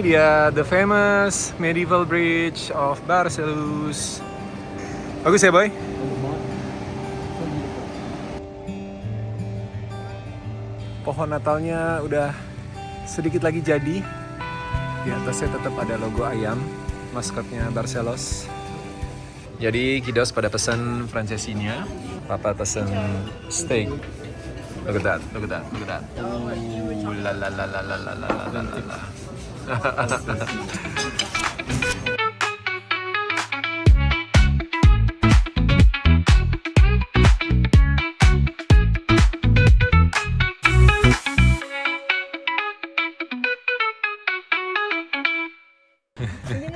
Ini dia the famous medieval bridge of Barcelos. Bagus ya, Boy? Pohon Natalnya udah sedikit lagi jadi. Di atasnya tetap ada logo ayam, maskotnya Barcelos. Jadi kiddos pada pesan francesinya, papa pesan steak. Look at that, look at that, look at that. Ooh, la la la la la la la la la la. You're gonna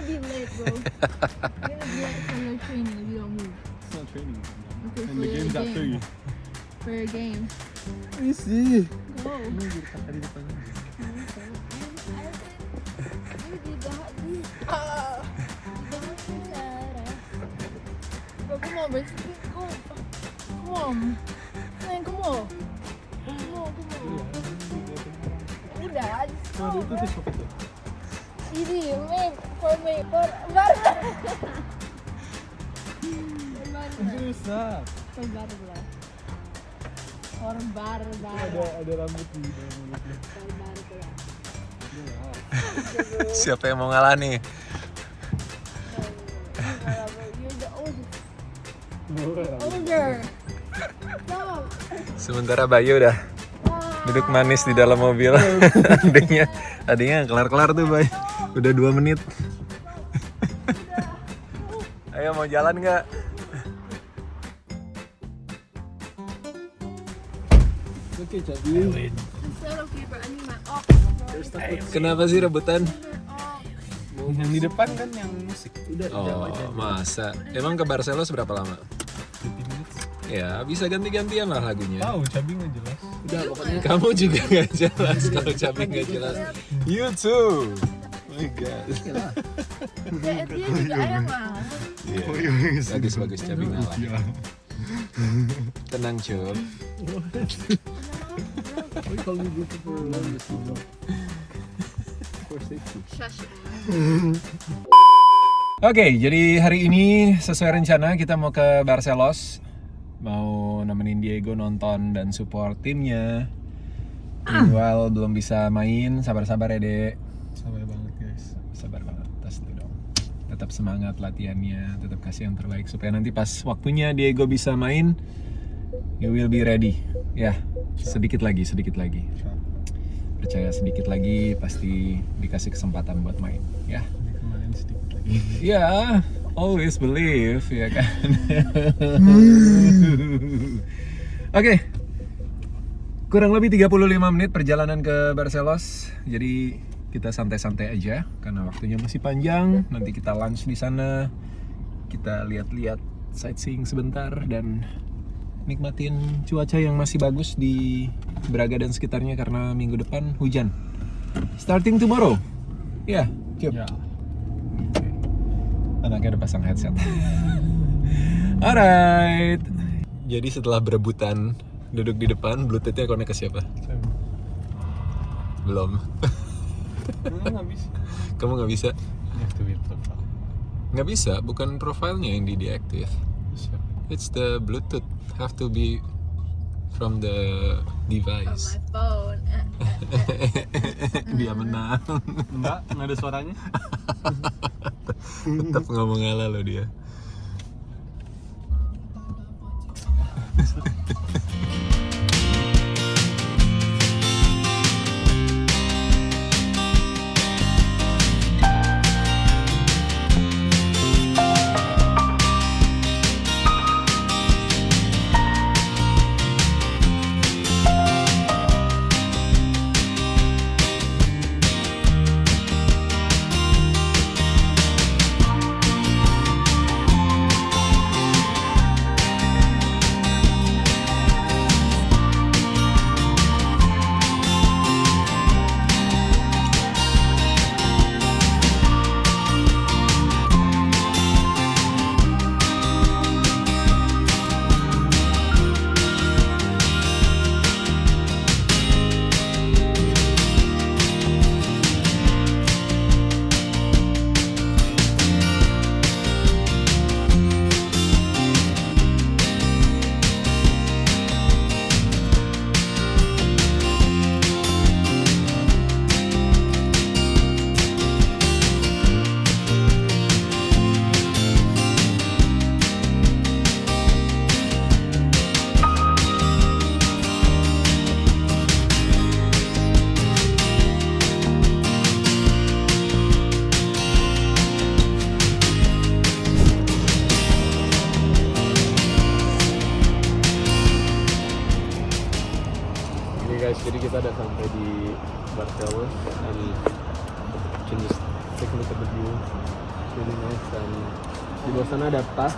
be late, bro. You're gonna be late for your training if you don't move. It's not training. Okay, And the game's at 3. For your game. Let me see. Go. Tadi depan. Bro, come on, bro. Go. Come on. Man, come on. Come on. Udah, just go, Itu bro. tuh shop itu. Ini, for me. For Barca. Susah. For Barca. For Barca. Ada rambut di dalam mulutnya. For Barca. Siapa yang mau ngalah nih? You're the older. Stop. Sementara Bayu udah duduk manis di dalam mobil. adiknya kelar-kelar tuh, Bay. Udah 2 menit. Ayo mau jalan nggak? Oke, jadi. Instead of paper, I need my ox. Kenapa sih rebutan? Yang di depan kan yang musik. Udah jam aja. Oh, masa? Emang ke Barcelos berapa lama? 20 menit. Ya, bisa ganti-gantian lah lagunya. Tahu, cabai nggak jelas. Udah pokoknya. Kamu juga nggak jelas kalau Cabi nggak jelas. You too. Oh my God. Dia juga ayam lah. Bagus Cabi ngalah. Tenang, Cup. Why call me good for safety? Shush. Oke, jadi hari ini sesuai rencana kita mau ke Barcelos. Mau nemenin Diego nonton dan support timnya. Meanwhile belum bisa main, sabar-sabar ya, Dek. Sabar banget, guys. Sabar banget, tas dulu dong. Tetap semangat latihannya, tetap kasih yang terbaik supaya nanti pas waktunya Diego bisa main, you will be ready. Ya, sedikit lagi. Percaya sedikit lagi pasti dikasih kesempatan buat main, ya. Kemarin sedikit lagi. Ya, always believe, ya kan. Oke. Kurang lebih 35 menit perjalanan ke Barcelos. Jadi kita santai-santai aja karena waktunya masih panjang. Nanti kita lunch di sana. Kita lihat-lihat sightseeing sebentar dan nikmatin cuaca yang masih bagus di Braga dan sekitarnya karena minggu depan hujan. Starting tomorrow. Ya, Cup. Ya. Anaknya udah pasang headset. Alright. Jadi setelah berebutan duduk di depan, Bluetooth-nya connect ke siapa? Belum. Nggak bisa. Kamu nggak bisa? Activate profile. Nggak bisa, bukan profilnya yang di deactive. Bisa. It's the Bluetooth. Have to be from the device. My phone. Dia menang. Nggak ada suaranya. Tetap nggak mau ngalah loh dia. guys, jadi kita udah sampai di Barcelos and can just take a look at the view, really nice. Dan di bawah sana ada pub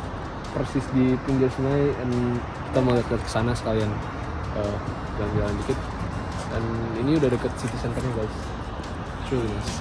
persis di pinggir sungai, and kita mau lihat ke sana sekalian jalan-jalan dikit. Dan ini udah deket city centernya guys, it's really nice.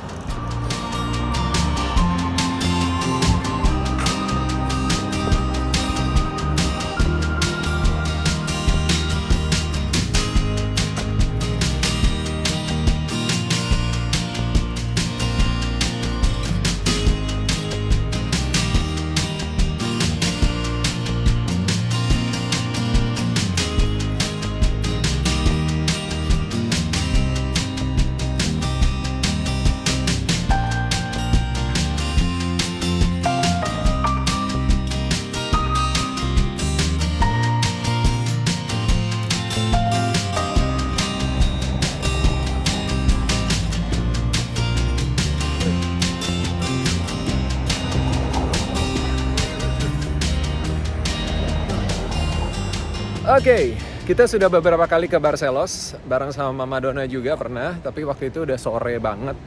Oke, kita sudah beberapa kali ke Barcelos bareng sama Mama Dona juga pernah, tapi waktu itu udah sore banget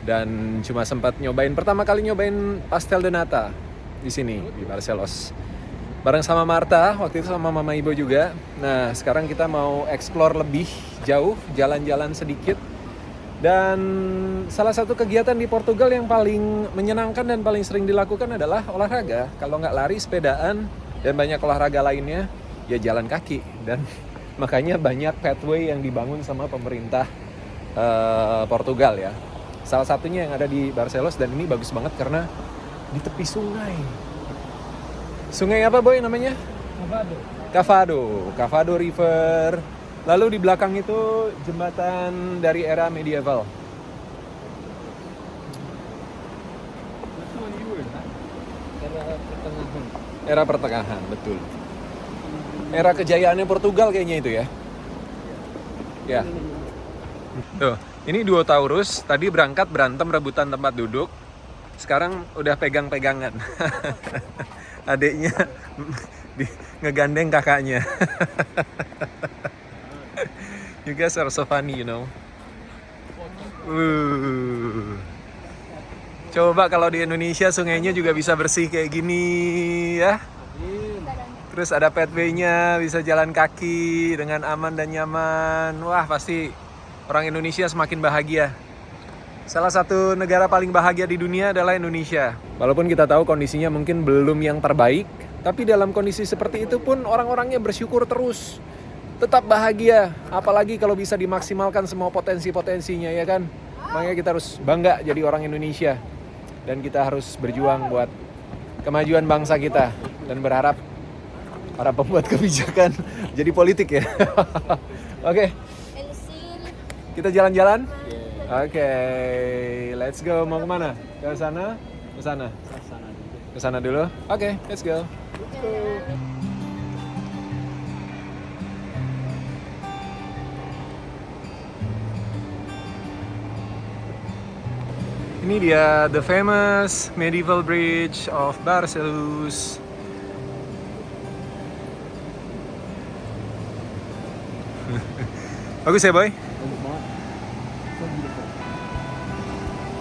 dan cuma sempat pertama kali nyobain pastel de nata di sini di Barcelos. Bareng sama Marta, waktu itu sama Mama Ibo juga. Nah, sekarang kita mau explore lebih jauh, jalan-jalan sedikit. Dan salah satu kegiatan di Portugal yang paling menyenangkan dan paling sering dilakukan adalah olahraga. Kalau nggak lari, sepedaan, dan banyak olahraga lainnya, ya jalan kaki. Dan makanya banyak pathway yang dibangun sama pemerintah Portugal ya. Salah satunya yang ada di Barcelos, dan ini bagus banget karena di tepi sungai. Sungai apa boy namanya? Cavado River. Lalu di belakang itu jembatan dari era medieval. Era pertengahan, betul. Era kejayaannya Portugal kayaknya itu ya. Ya. Tuh, ini duo Taurus tadi berangkat berantem rebutan tempat duduk. Sekarang udah pegang-pegangan. Adiknya ngegandeng kakaknya. You guys are so funny, you know. Coba kalau di Indonesia sungainya juga bisa bersih kayak gini ya. Terus ada pathway-nya, bisa jalan kaki dengan aman dan nyaman. Wah, pasti orang Indonesia semakin bahagia. Salah satu negara paling bahagia di dunia adalah Indonesia. Walaupun kita tahu kondisinya mungkin belum yang terbaik, tapi dalam kondisi seperti itu pun orang-orangnya bersyukur terus. Tetap bahagia, apalagi kalau bisa dimaksimalkan semua potensi-potensinya ya kan. Makanya kita harus bangga jadi orang Indonesia. Dan kita harus berjuang buat kemajuan bangsa kita. Dan berharap para pembuat kebijakan jadi politik ya. Oke. Kita jalan-jalan? Oke, let's go. Mau kemana? Ke sana? Ke sana? Ke sana dulu? Oke, let's go. Ini dia the famous medieval bridge of Barcelos. Bagus ya boy?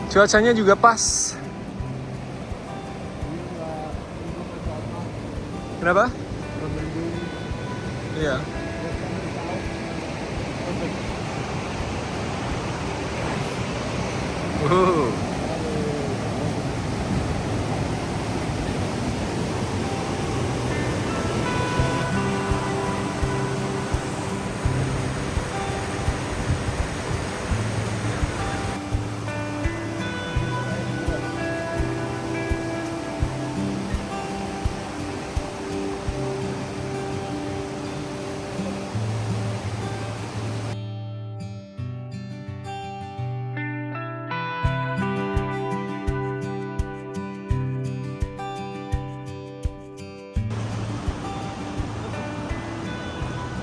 Cuacanya juga pas. Kenapa? Iya.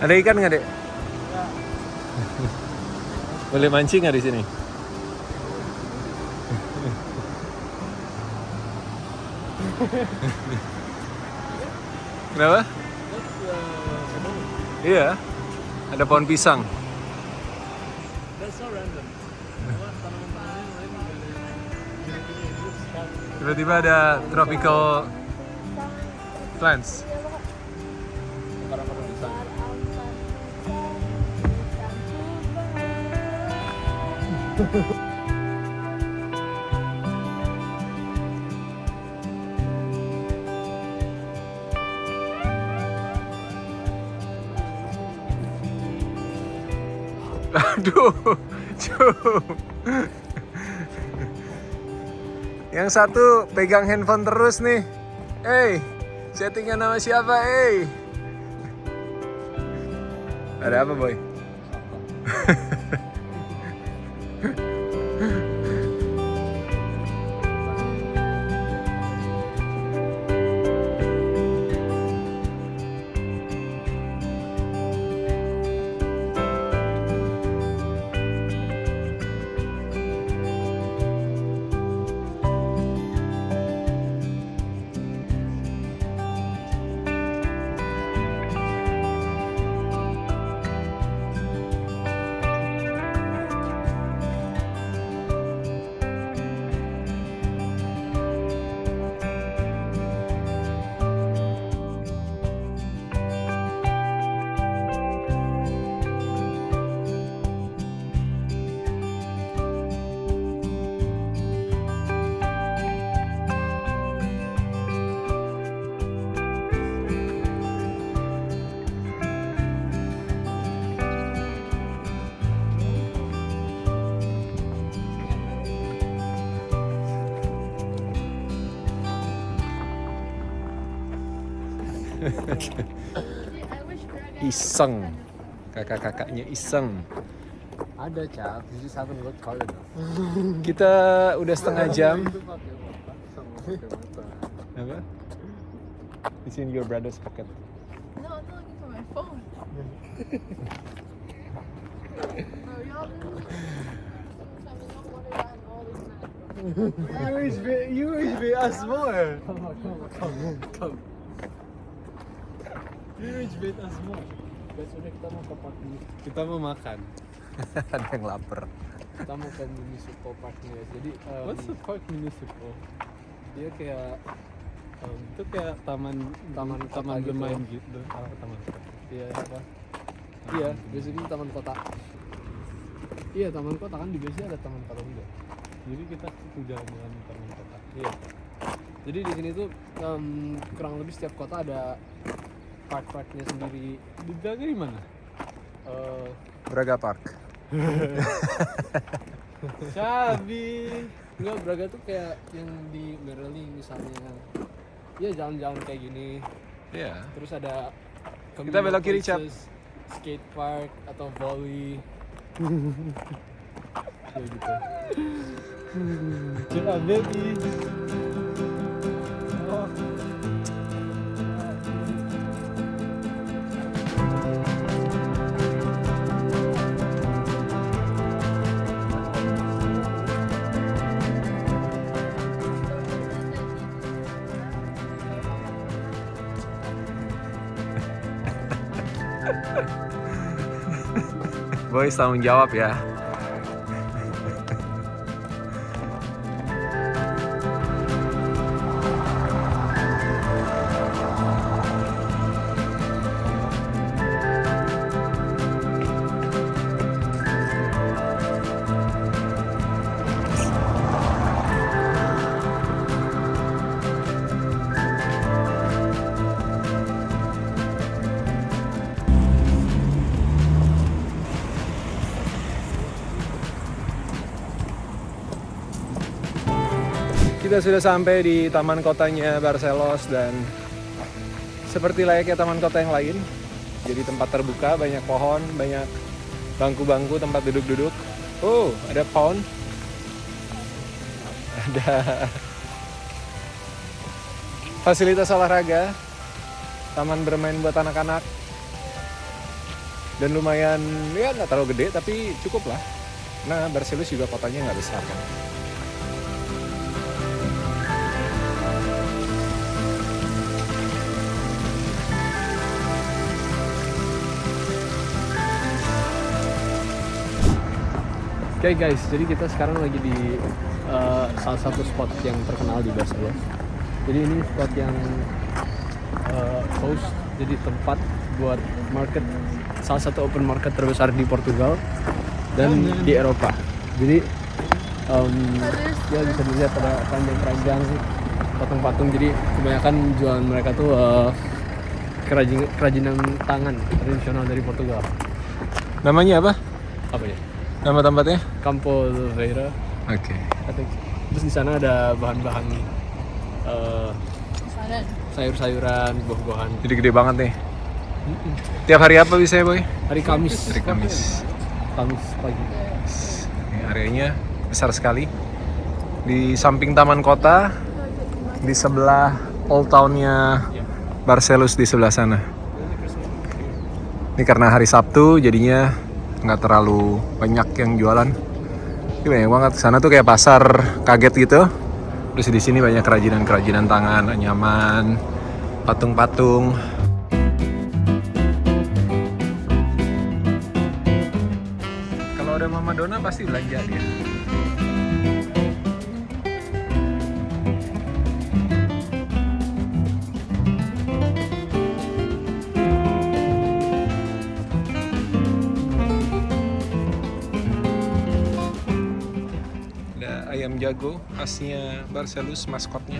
Ada ikan nggak dek? Boleh mancing nggak di sini? Kenapa? Iya, ada pohon pisang. random. Tanaman-tanaman lain juga ada gini-gini. It looks happy. Tiba-tiba ada tropical plants. Sekarang kalau di sana. Aduh, cuy. Yang satu pegang handphone terus nih. Chattingan sama siapa, Ada apa, boy? Iseng. Kakak-kakaknya iseng. Ada cap, you just haven't looked hard enough. Kita udah setengah jam. Itu pakai otak sama pakai mata. Apa? It's in your brother's pocket. No, I'm looking for my phone. Bro, y'all been tell me don't want it on all this night. You wish be us more. Come. You wish be us more. Besoknya kita mau ke park ini. Kita mau makan. Ada yang lapar. Kita mau ke municipal parknya. Jadi what's the park municipal? Dia kayak itu kayak taman bermain gitu. Taman kota. Iya apa? Iya, biasanya taman kota. Iya, taman kota kan di biasanya ada taman kota juga. Jadi kita jalan-jalan di taman kota. Iya. Jadi di sini tuh kurang lebih setiap kota ada park-parknya sendiri. Di Braga di mana? Braga Park. Cabi. Enggak, Braga tuh kayak yang di Mereli misalnya. Iya, jalan-jalan kayak gini. Iya. Terus ada Kita belok kiri, Cap. places, skate park atau volley. Kayak gitu. Coba baby. Oh. Boys tanggung jawab ya. Kita sudah sampai di taman kotanya Barcelos dan seperti layaknya taman kota yang lain, jadi tempat terbuka, banyak pohon, banyak bangku-bangku tempat duduk-duduk. Oh, ada pond, ada fasilitas olahraga, taman bermain buat anak-anak, dan lumayan, ya nggak terlalu gede tapi cukup lah. Nah, Barcelos juga kotanya nggak besar kan. Oke guys, jadi kita sekarang lagi di salah satu spot yang terkenal di Barcelos. Jadi ini spot yang host, jadi tempat buat market, salah satu open market terbesar di Portugal dan di Eropa. Jadi ya bisa dilihat ada keranjang-keranjang, patung-patung. Jadi kebanyakan jualan mereka tuh kerajinan tangan tradisional dari Portugal. Namanya apa? Apa ya? Nama tempatnya? Campo de Feira. Oke. Terus di sana ada bahan-bahan Sana. sayur-sayuran, buah-buahan. Jadi gede banget nih. Tiap hari apa biasanya boy? Hari Kamis. Hari Kamis. Kamis pagi. Ini areanya besar sekali. Di samping taman kota, di sebelah old town-nya Barcelos di sebelah sana. Ini karena hari Sabtu jadinya nggak terlalu banyak yang jualan. Ini banyak banget. Sana tuh kayak pasar kaget gitu. Terus di sini banyak kerajinan tangan, anyaman, patung-patung. Kalau ada Mama Donna pasti belanja dia. Ayam jago khasnya Barcelos, maskotnya.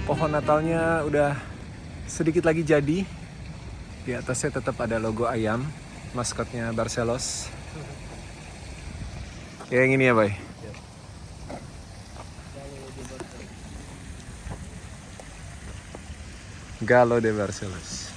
Pohon Natalnya udah sedikit lagi jadi. Di atasnya tetap ada logo ayam, maskotnya Barcelos. Ya, yang ini ya, Bay? Galo de Barcelos.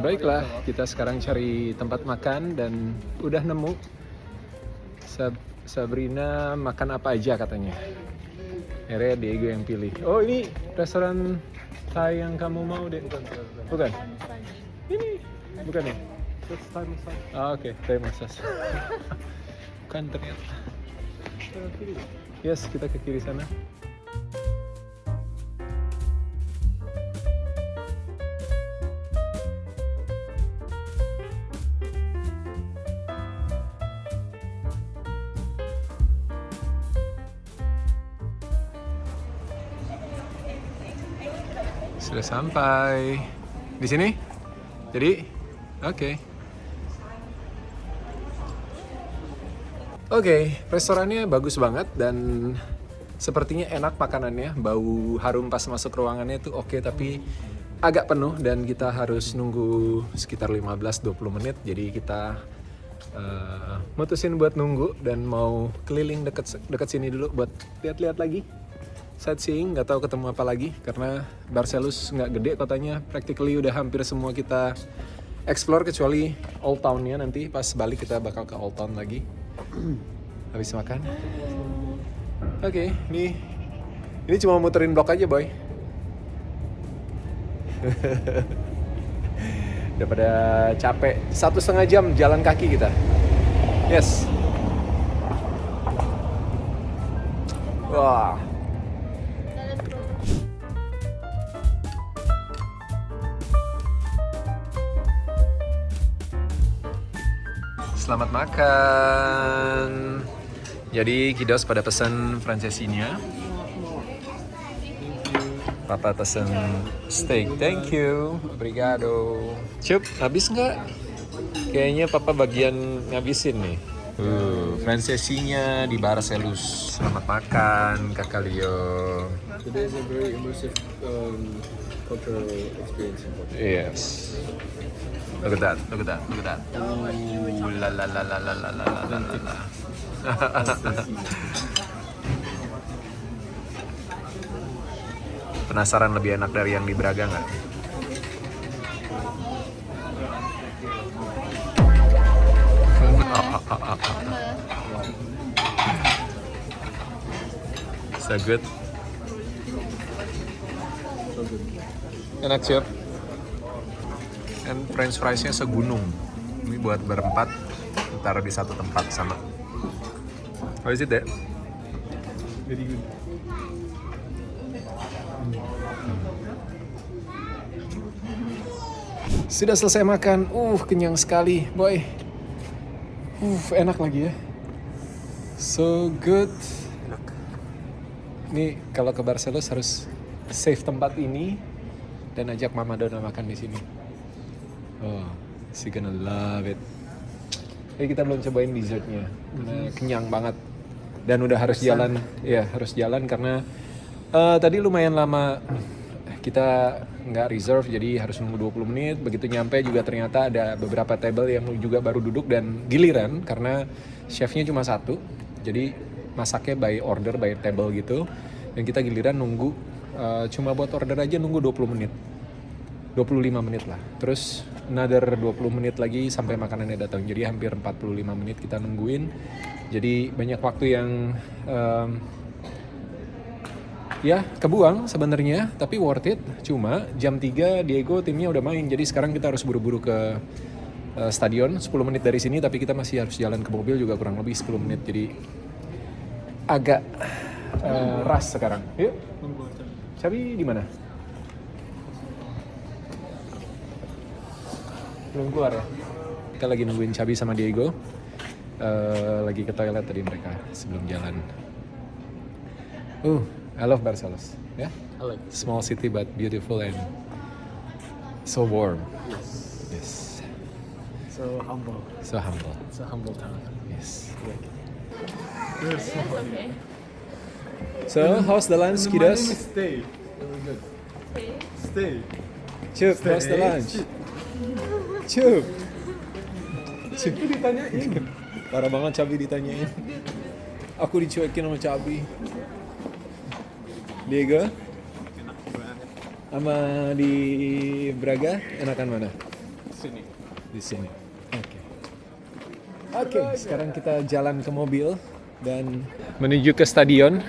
Baiklah, kita sekarang cari tempat makan dan udah nemu. Sabrina makan apa aja katanya. Akhirnya Diego yang pilih. Oh, ini restoran Thai yang kamu mau deh? Bukan? Ini? Bukan ya? Ah, oke, Thai massage. Bukan ternyata. Yes, kita ke kiri sana. Sudah sampai di sini. Jadi, oke. Oke, restorannya bagus banget dan sepertinya enak makanannya. Bau harum pas masuk ruangannya itu oke, tapi agak penuh dan kita harus nunggu sekitar 15-20 menit. Jadi kita mutusin buat nunggu dan mau keliling dekat sini dulu buat lihat-lihat lagi. Sightseeing, nggak tahu ketemu apa lagi karena Barcelos nggak gede kotanya, practically udah hampir semua kita explore kecuali Old Town-nya. Nanti pas balik kita bakal ke Old Town lagi. Habis makan. Oke, ini cuma muterin blok aja, boy. Daripada capek 1,5 jam jalan kaki kita. Yes. Wah. Selamat makan. Jadi kiddos pada pesan francesinya. Papa pesen steak. Thank you. Obrigado. Cup, habis nggak? Kayaknya Papa bagian ngabisin nih. Francesinya di Barcelos. Selamat makan, Kakak Leo. Today is a very immersive cultural experience in Portugal. Yes. Look at that, look at that, look at that. Ooh, la la la la la la la la la la. Penasaran lebih enak dari yang di Braga nggak? So good. Enak siap. And french fries-nya segunung. Ini buat berempat, taruh di satu tempat sama. How is it, Dek? Very good. Sudah selesai makan. Kenyang sekali, boy. Enak lagi ya. So good. Ini kalau ke Barcelos harus save tempat ini dan ajak Mama Dona makan di sini. Oh, she gonna love it. Kita belum cobain dessertnya. Kenyang banget. Dan udah harus jalan. Ya, harus jalan karena tadi lumayan lama kita nggak reserve, jadi harus nunggu 20 menit. Begitu nyampe juga ternyata ada beberapa table yang juga baru duduk dan giliran karena chefnya cuma satu. Jadi masaknya by order, by table gitu. Dan kita giliran nunggu cuma buat order aja nunggu 20 menit. 25 menit lah. Terus another 20 menit lagi sampai makanannya datang. Jadi hampir 45 menit kita nungguin. Jadi banyak waktu yang ya kebuang sebenarnya, tapi worth it. Cuma jam 3 Diego timnya udah main. Jadi sekarang kita harus buru-buru ke stadion. 10 menit dari sini, tapi kita masih harus jalan ke mobil juga kurang lebih 10 menit. Jadi agak rush sekarang. Yuk. Cabi di mana? Belum keluar ya? Kita lagi nungguin Cabi sama Diego. Lagi ke toilet tadi mereka sebelum jalan. I love Barcelos. Yeah? I like it. Small city but beautiful and so warm. Yes. So humble. So humble. It's a humble town. Yes. Yes. Okay. So, how's the lunch, kiddos? Stay. Very good. Stay. Chup, how's the lunch? Chup. Chup ditanyain. Parah banget Cabi ditanyain. Aku dicuekin sama Cabi. Diego? Sama di Braga enakan mana? Sini. Di sini. Oke, sekarang kita jalan ke mobil dan menuju ke stadion.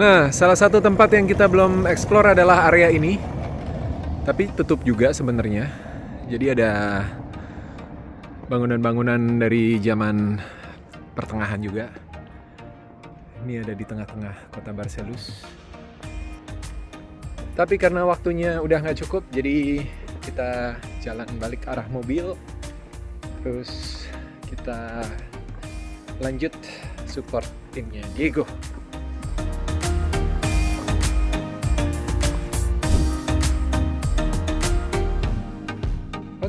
Nah, salah satu tempat yang kita belum explore adalah area ini. Tapi tutup juga sebenarnya. Jadi ada bangunan-bangunan dari zaman pertengahan juga. Ini ada di tengah-tengah kota Barcelos. Tapi karena waktunya udah nggak cukup, jadi kita jalan balik arah mobil. Terus kita lanjut support timnya Diego.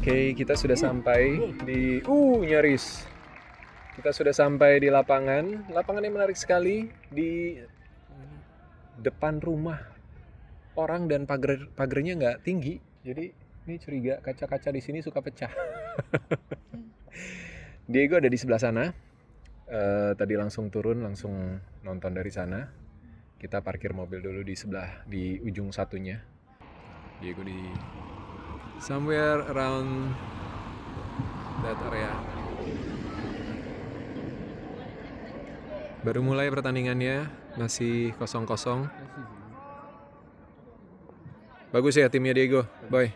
Oke, kita sudah sampai di nyaris. Kita sudah sampai di lapangan. Lapangan yang menarik sekali di depan rumah orang dan pagernya nggak tinggi. Jadi ini curiga kaca-kaca di sini suka pecah. Diego ada di sebelah sana. Tadi langsung turun, langsung nonton dari sana. Kita parkir mobil dulu di ujung satunya. Diego di somewhere around that area. Baru mulai pertandingannya, masih 0-0. Bagus ya timnya Diego, boy.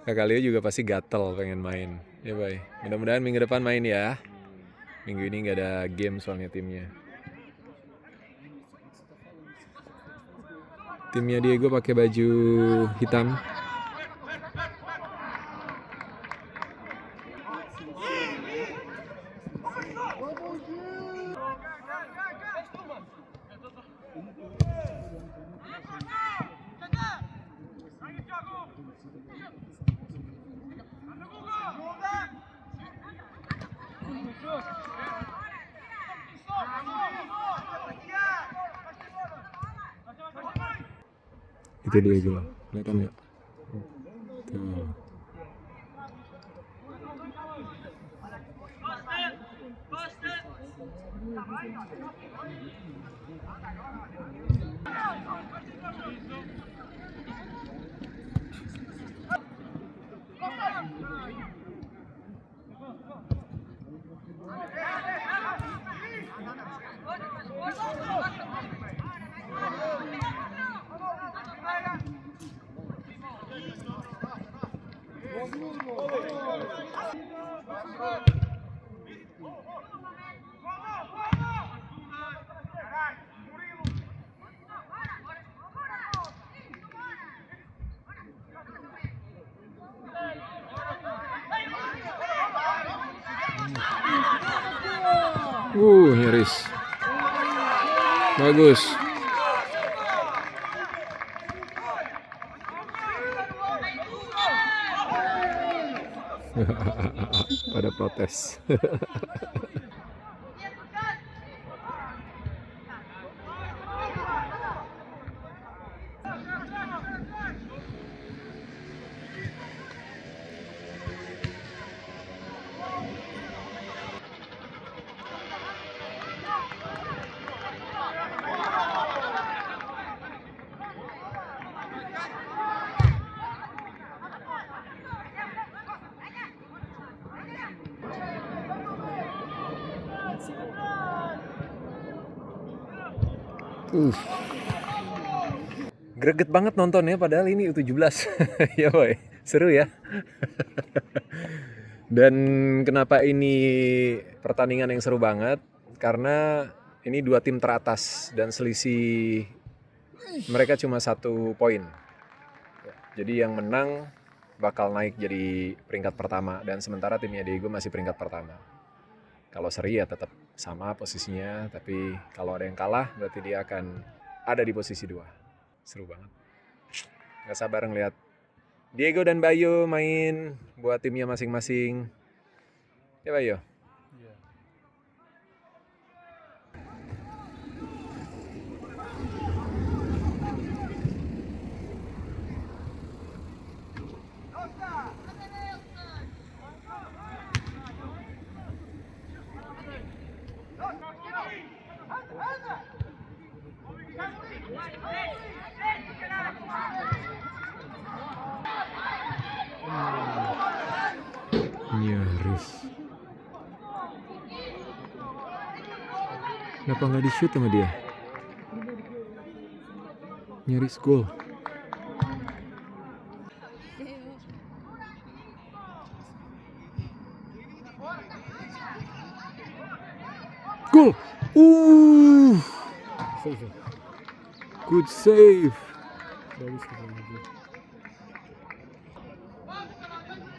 Kak Leo juga pasti gatel pengen main. Ya boy, mudah-mudahan minggu depan main ya. Minggu ini nggak ada game soalnya timnya. Timnya Diego pakai baju hitam. Itu Diego, kelihatan nggak? Tuh. Nyaris. Bagus. Pada protes. Greget banget nontonnya padahal ini U17. Ya boy, seru ya. Dan kenapa ini pertandingan yang seru banget? Karena ini dua tim teratas dan selisih mereka cuma 1 poin. Jadi yang menang bakal naik jadi peringkat pertama dan sementara timnya Diego masih peringkat pertama. Kalau seri ya tetap sama posisinya, tapi kalau ada yang kalah berarti dia akan ada di posisi 2. Seru banget. Gak sabar ngeliat Diego dan Bayo main buat timnya masing-masing. Ya Bayo? Iya. Nyaris. Kenapa nggak di-shoot sama dia? Nyaris gol. Gol! Good save.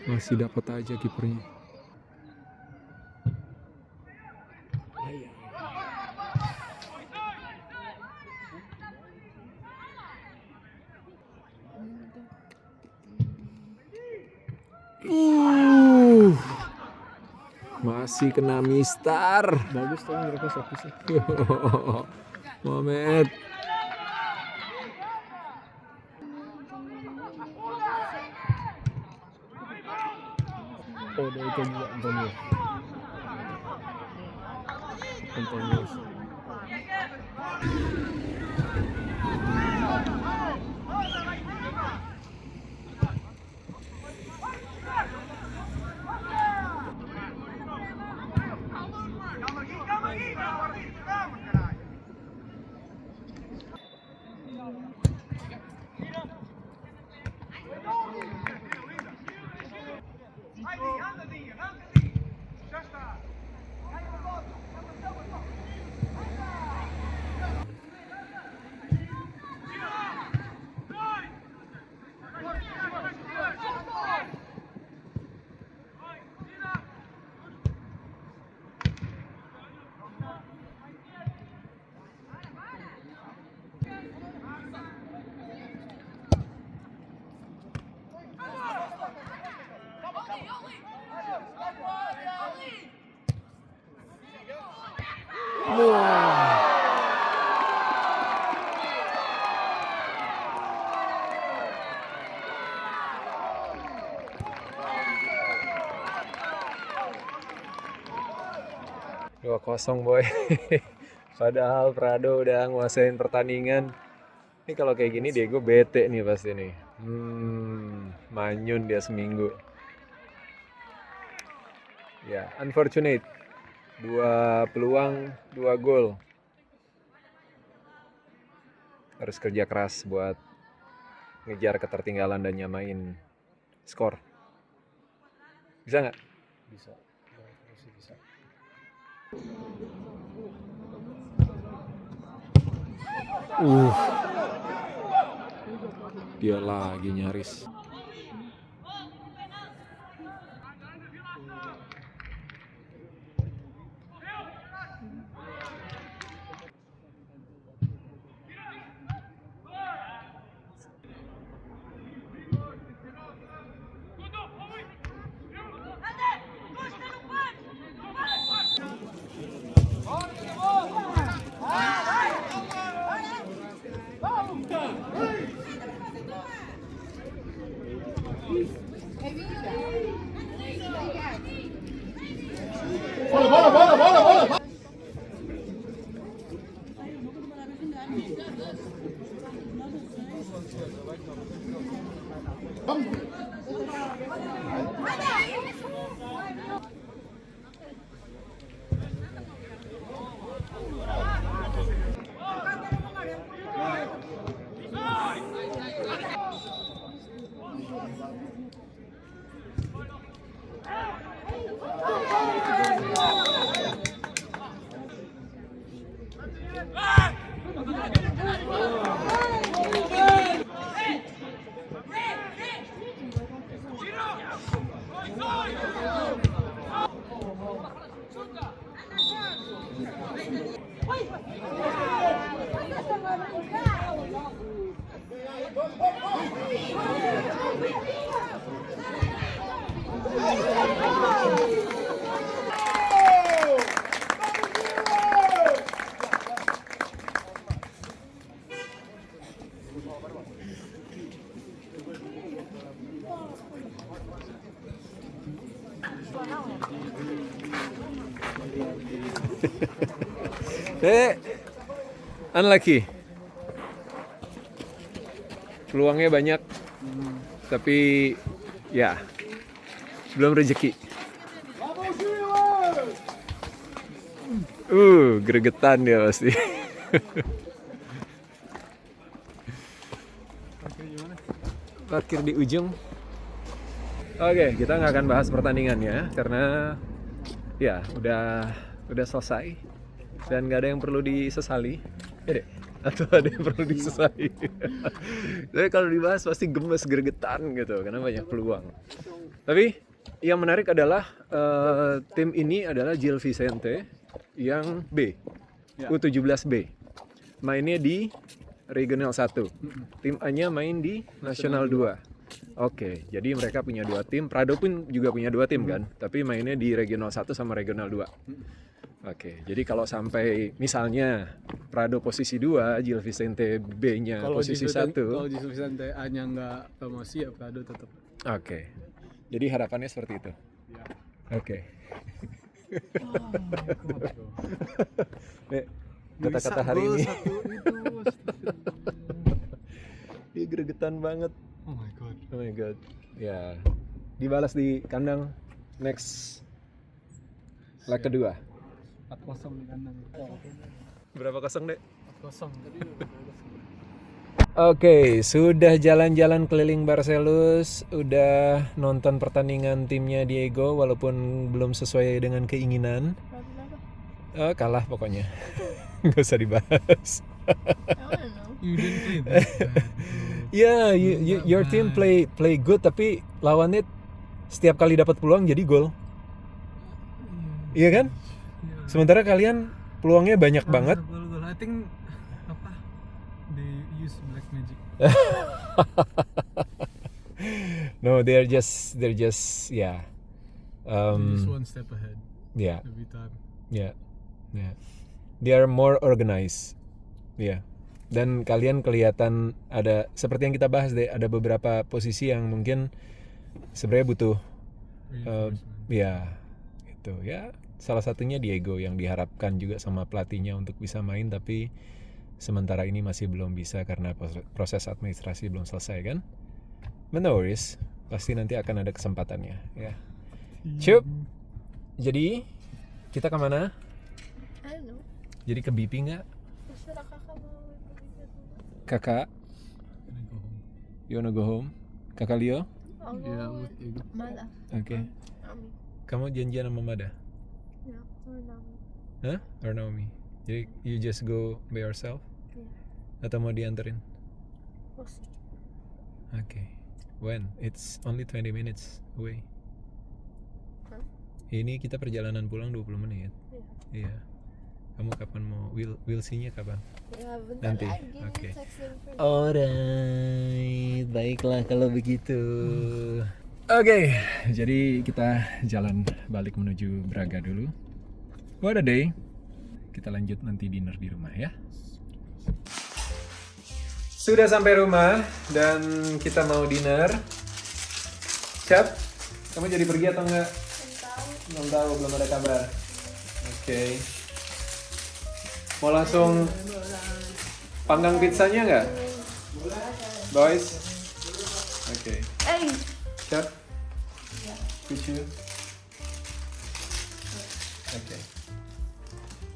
Masih dapat aja kipernya. Masih kena mistar. Bagus tuh mereka satu sih. Mohamed. Oh, ada itu juga Antonio. Antonio. Dua 2-0 boy. Padahal Prado udah nguasain pertandingan. Ini kalau kayak gini Diego bete nih pasti nih. Manyun dia seminggu. Ya, unfortunate. 2 peluang, 2 gol. Harus kerja keras buat ngejar ketertinggalan dan nyamain skor. Bisa nggak? Bisa. Bisa. Dia lagi nyaris. Unlucky. Peluangnya banyak, tapi ya belum rezeki. Gregetan dia pasti. Parkir di ujung. Oke, kita nggak akan bahas pertandingannya karena ya udah selesai dan nggak ada yang perlu disesali. Ya deh, atau ada yang perlu disesali. Tapi kalau dibahas pasti gemes, gregetan gitu karena banyak peluang. Tapi yang menarik adalah tim ini adalah Gil Vicente yang B, U17B. Mainnya di Regional 1. Tim A-nya main di Nasional 2. Oke, jadi mereka punya 2 tim. Prado pun juga punya 2 tim kan, tapi mainnya di Regional 1 sama Regional 2. Oke, jadi kalau sampai misalnya Prado posisi 2, Gil Vicente B-nya posisi 1. Kalau Gil Vicente A-nya nggak promosi ya Prado tetap. Oke, jadi harapannya seperti itu. Ya. Oke. Kata-kata hari ini. Dia gregetan banget. Oh my god. Oh my god. Ya, dibalas di kandang next leg kedua. 4-0 di kandang. Berapa kosong, Dek? 4-0. Oke, sudah jalan-jalan keliling Barcelos, udah nonton pertandingan timnya Diego walaupun belum sesuai dengan keinginan. Kalah pokoknya. Nggak usah dibahas. I don't know. You didn't play that bad. Ya, your team play good tapi lawannya setiap kali dapat peluang jadi gol. Iya kan? Sementara kalian peluangnya banyak banget. Gol. I think apa? They use black magic. No, they're just yeah. Just one step ahead Yeah, every time. yeah. They are more organized. Yeah. Dan kalian kelihatan ada seperti yang kita bahas deh, ada beberapa posisi yang mungkin sebenarnya butuh ya itu ya. Salah satunya Diego yang diharapkan juga sama pelatihnya untuk bisa main, tapi sementara ini masih belum bisa karena proses administrasi belum selesai kan. But no worries, pasti nanti akan ada kesempatannya ya. Cup. Jadi kita kemana? I don't know. Jadi ke BP nggak? Terserah kakak mau pergi dulu. Kakak, Can I go home? you wanna go home? Kakak Leo? I'll go Yeah, with with Diego. Mala. Oke. Ami. Kamu janjian sama Mada? Yeah, or Nami. Hah? Or Naomi? Jadi you just go by yourself? Yeah. Atau mau dianterin? We'll see. Oke. When? It's only 20 minutes away. Huh? Ini kita perjalanan pulang 20 menit. Yeah. Iya. Kamu kapan mau? Will see-nya kapan? Ya, bentar Nanti, lagi. oke. Text them first. Alright, baiklah kalau begitu. Oke, jadi kita jalan balik menuju Braga dulu. What a day. Kita lanjut nanti dinner di rumah ya. Sudah sampai rumah dan kita mau dinner. Cap, kamu jadi pergi atau enggak? Belum tahu, belum ada kabar. Oke. Mau langsung panggang pizzanya nggak? Boys? Oke. Hey! Cap? Kucu? Oke.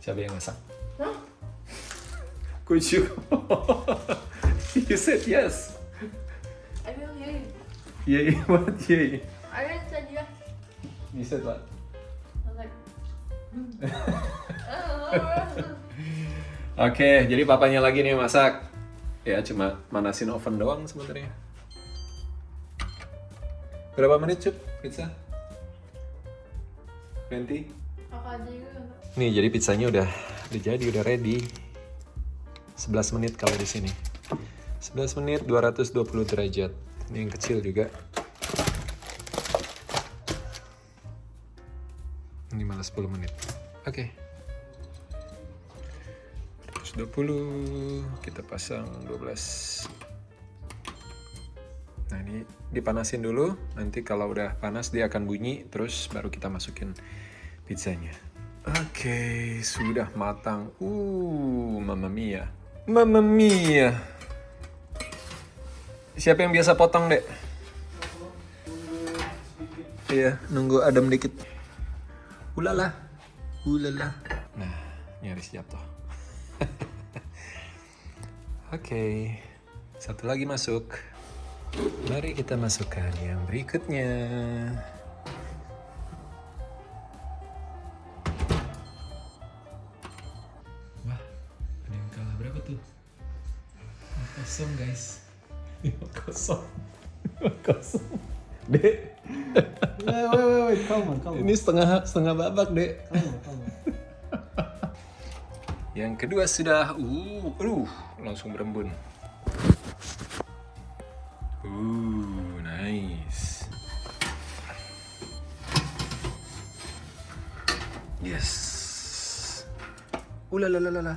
Siapa yang masak? Huh? Kucu. You said yes. I will hear you. Yay, what yay? I already said yes. You said what? I was like, Oke, jadi papanya lagi nih yang masak. Ya, cuma manasin oven doang sebenarnya. Berapa menit, Cup, pizza? 20? kakak aja juga. Nih, jadi pizzanya udah jadi, udah ready. 11 menit kalau di sini. 11 menit 220 derajat. Ini yang kecil juga. Ini malah 10 menit. Oke. 220, kita pasang 12. Nah, ini dipanasin dulu. Nanti kalau udah panas dia akan bunyi, terus baru kita masukin pizzanya. Oke, sudah matang. Mamma mia. Mamma mia. Siapa yang biasa potong, Dek? Iya, nunggu adem dikit. Ulala. Nah, nyaris jatuh. Oke, satu lagi masuk. Mari kita masukkan yang berikutnya. Wah, ada yang kalah berapa tuh? 5-0 guys. 5-0. Dek. Wait, calm on. Ini setengah babak, Dek. Calm on. Yang kedua sudah, langsung berembun. Ulalalala.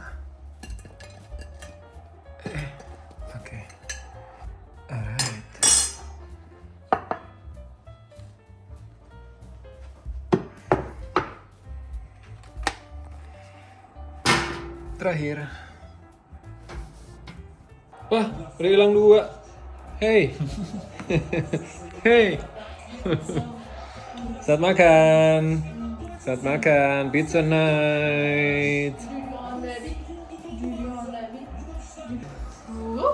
Oke. Alright. Terakhir. Wah, udah hilang 2. Hey. Hey. Saat makan. Saat makan pizza night.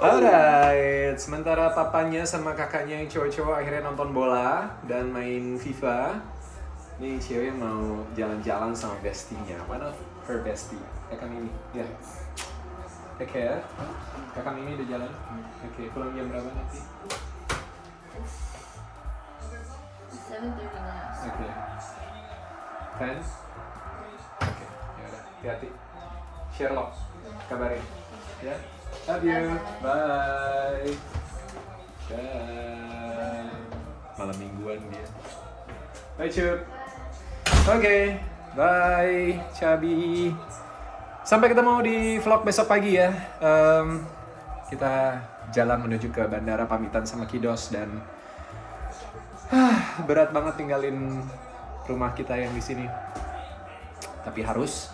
Alright, sementara papanya sama kakaknya yang cowok-cowok akhirnya nonton bola dan main FIFA. Nih cewek mau jalan-jalan sama bestinya. One of her bestie. Kakak Mimi, ya. Take care. Kakak Mimi udah jalan. Oke, pulang jam berapa nanti? 7:30 now. Oke. Friends? Oke, yaudah. Hati-hati. Sherlock, kabarin. Ya. Love you. Bye. Bye. Malam mingguan dia. Bye, Cup. Oke. Bye, Cabi. Sampai ketemu di vlog besok pagi ya. Kita jalan menuju ke bandara, pamitan sama Kidos dan berat banget tinggalin rumah kita yang di sini. Tapi harus.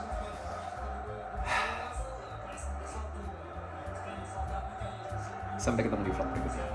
Sampai ketemu di vlog berikutnya.